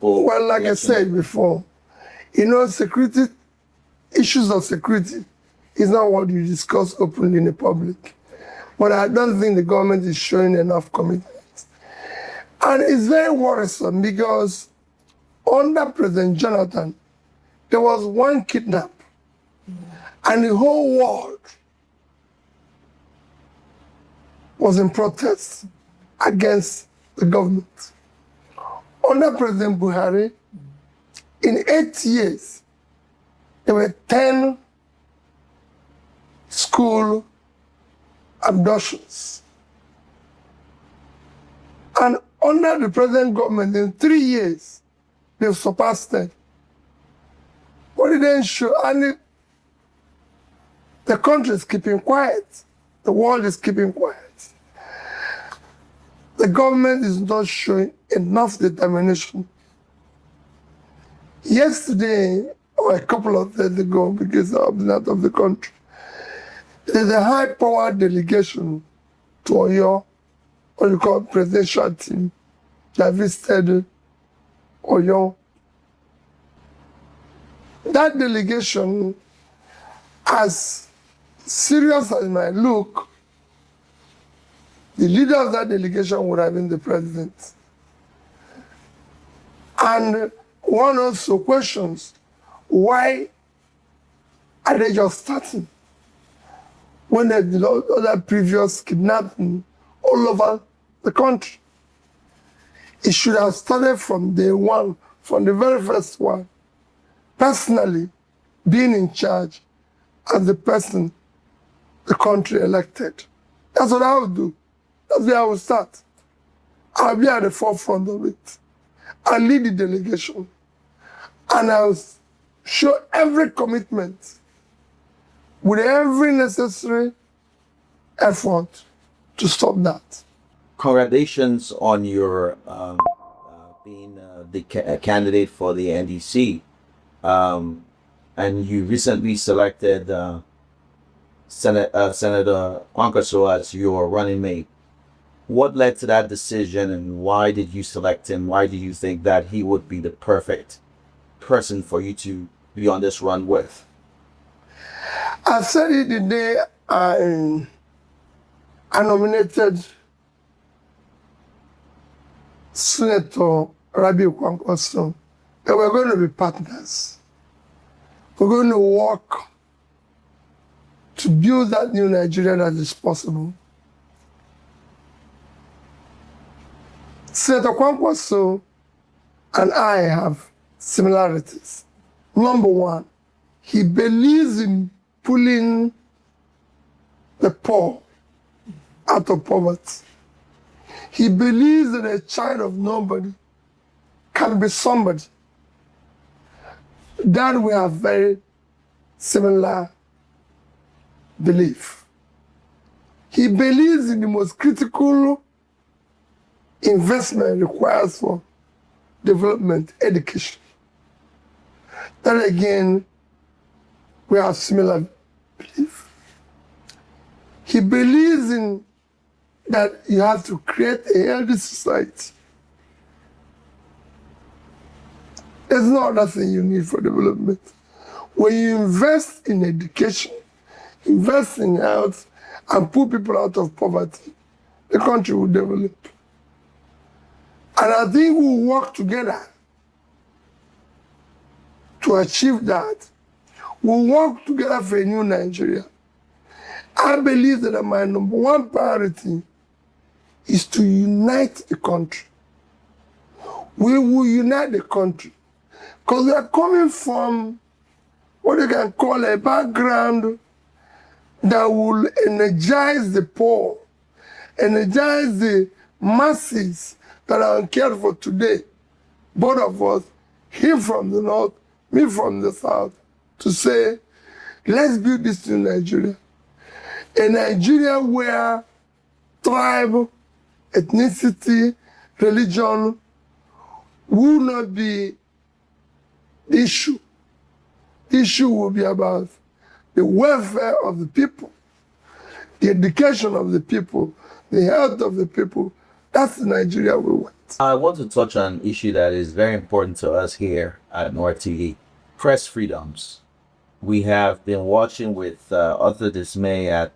Well, like I said before, you know, issues of security is not what you discuss openly in the public. But I don't think the government is showing enough commitment. And it's very worrisome because under President Jonathan, there was one kidnap, and the whole world was in protest against the government. Under President Buhari, in 8 years, there were 10 school abductions. And under the present government, in 3 years, they've surpassed it. But it didn't show, and the country is keeping quiet. The world is keeping quiet. The government is not showing enough determination. Yesterday, or a couple of days ago, because I'm not of the country, there's a high-powered delegation to Oyo, what you call presidential team, that visited Oyo. That delegation, as serious as it might look, the leader of that delegation would have been the president. And one also questions, why are they just starting when they did other previous kidnapping all over the country? It should have started from day one, from the very first one, personally being in charge as the person the country elected. That's what I would do. That's where I would start. I'll be at the forefront of it. I'll lead the delegation. And I'll show every commitment with every necessary effort to stop that. Congratulations on your being the candidate for the NDC. And you recently selected Senator Kwankwaso as your running mate. What led to that decision, and why did you select him? Why do you think that he would be the perfect person for you to be on this run with? I said it the day I nominated Senator Rabiu Kwankwaso that we're going to be partners. We're going to work to build that new Nigeria that is possible. Senator Kwankwaso and I have similarities. Number one, he believes in pulling the poor out of poverty. He believes that a child of nobody can be somebody. That we have very similar belief. He believes in the most critical investment requires for development, education. That again, we have similar belief. He believes in that you have to create a healthy society. There's no other thing you need for development. When you invest in education, invest in health, and put people out of poverty, the country will develop. And I think we'll work together to achieve that. We'll work together for a new Nigeria. I believe that my number one priority is to unite the country. We will unite the country because we are coming from what you can call a background that will energize the poor, energize the masses that are uncared for today. Both of us, him from the north, me from the south, to say, let's build this new Nigeria. A Nigeria where tribe, ethnicity, religion will not be the issue. The issue will be about the welfare of the people, the education of the people, the health of the people. That's the Nigeria we want. I want to touch on an issue that is very important to us here at North TV, press freedoms. We have been watching with utter dismay at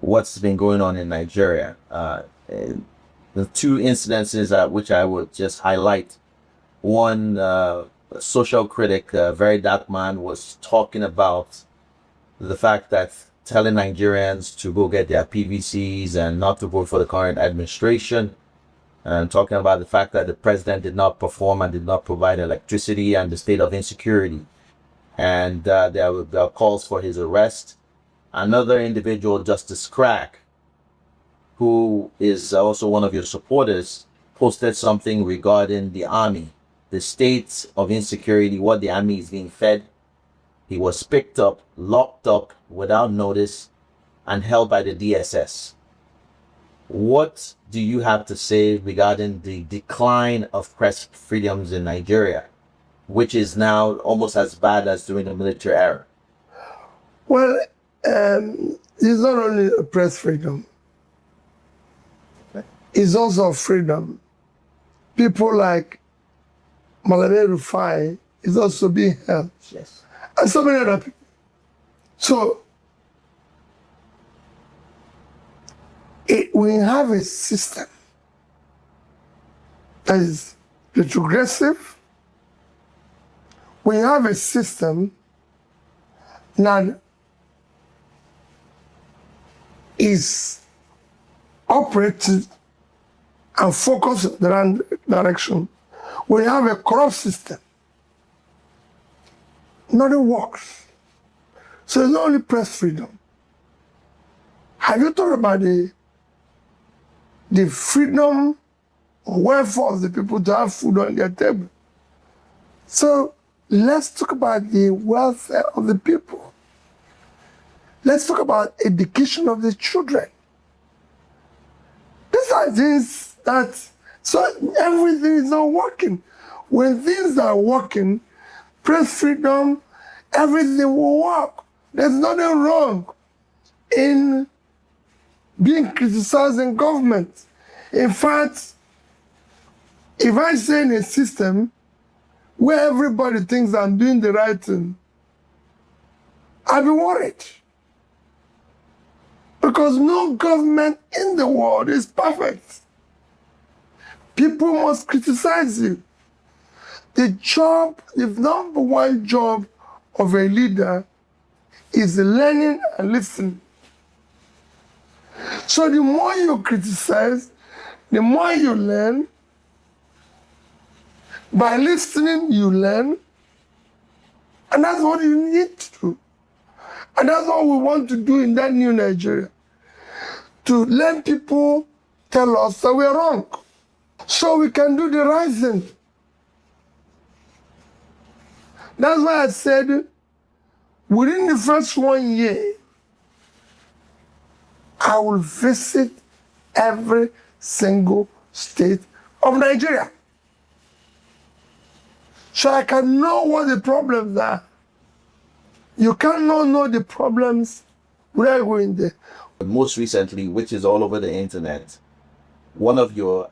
what's been going on in Nigeria. And the two incidences at which I would just highlight. One, a social critic, a very dark man, was talking about the fact that telling Nigerians to go get their PVCs and not to vote for the current administration, and talking about the fact that the president did not perform and did not provide electricity, and the state of insecurity. And there were calls for his arrest. Another individual, Justice Crack, who is also one of your supporters, posted something regarding the army, the state of insecurity, what the army is being fed. He was picked up, locked up without notice, and held by the DSS. What do you have to say regarding the decline of press freedoms in Nigeria, which is now almost as bad as during the military era? Well, it's not only a press freedom. It's also freedom. People like Malame Rufai is also being held. Yes. And so many other people. So, we have a system that is retrogressive. We have a system that is operated and focused in the right direction. We have a corrupt system. Nothing works. So it's not only press freedom. Have you thought about the freedom or welfare of the people to have food on their table? So let's talk about the welfare of the people. Let's talk about education of the children. These are things that, so everything is not working. When things are working, press freedom, everything will work. There's nothing wrong in being criticized in government. In fact, if I say in a system where everybody thinks I'm doing the right thing, I'll be worried. Because no government in the world is perfect. People must criticize you. The number one job of a leader is learning and listening. So the more you criticize, the more you learn. By listening, you learn. And that's what you need to do. And that's what we want to do in that new Nigeria. To let people tell us that we're wrong. So we can do the right thing. That's why I said, within the first 1 year, I will visit every single state of Nigeria. So I can know what the problems are. You cannot know the problems without going there. Most recently, which is all over the internet, one of your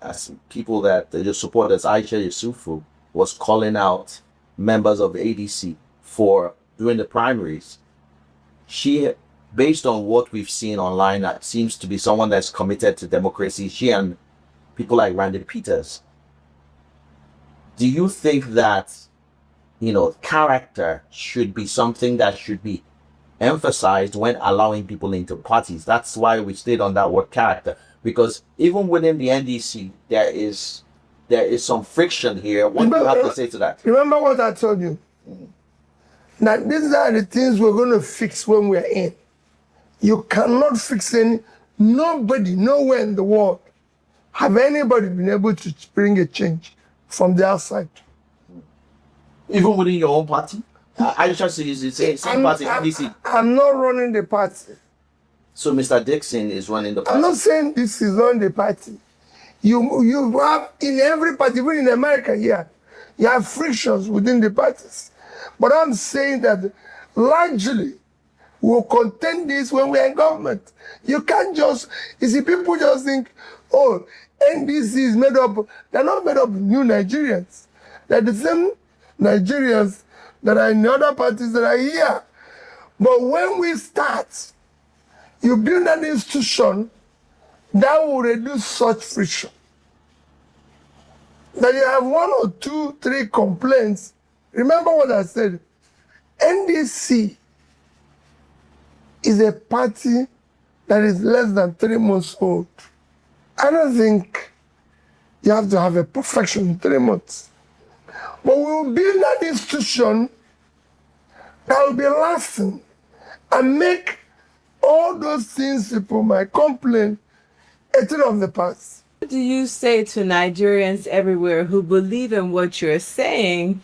people that your supporters, Aisha Yusufu, was calling out members of the ADC for during the primaries. She, based on what we've seen online, seems to be someone that's committed to democracy. She and people like Randy Peters. Do you think that, character should be something that should be emphasized when allowing people into parties? That's why we stayed on that word character, because even within the NDC, there is some friction here. What do you have to say to that? Remember what I told you? Now, these are the things we're going to fix when we're in. You cannot fix nobody, nowhere in the world, have anybody been able to bring a change from the outside. Even within your own party? I just say same party, NDC. I'm not running the party. So Mr. Dixon is running the party. I'm not saying this is running the party. You have in every party, even in America here, you have frictions within the parties. But I'm saying that largely we'll contend this when we're in government. You can't just, people just think, oh, NDC is made up, they're not made up of new Nigerians. They're the same Nigerians that are in the other parties that are here. But when we start, you build an institution that will reduce such friction. That you have 1 or 2, 3 complaints. Remember what I said. NDC is a party that is less than 3 months old. I don't think you have to have a perfection in 3 months. But we will build an institution that will be lasting and make all those things people might complain a thing of the past. What do you say to Nigerians everywhere who believe in what you're saying,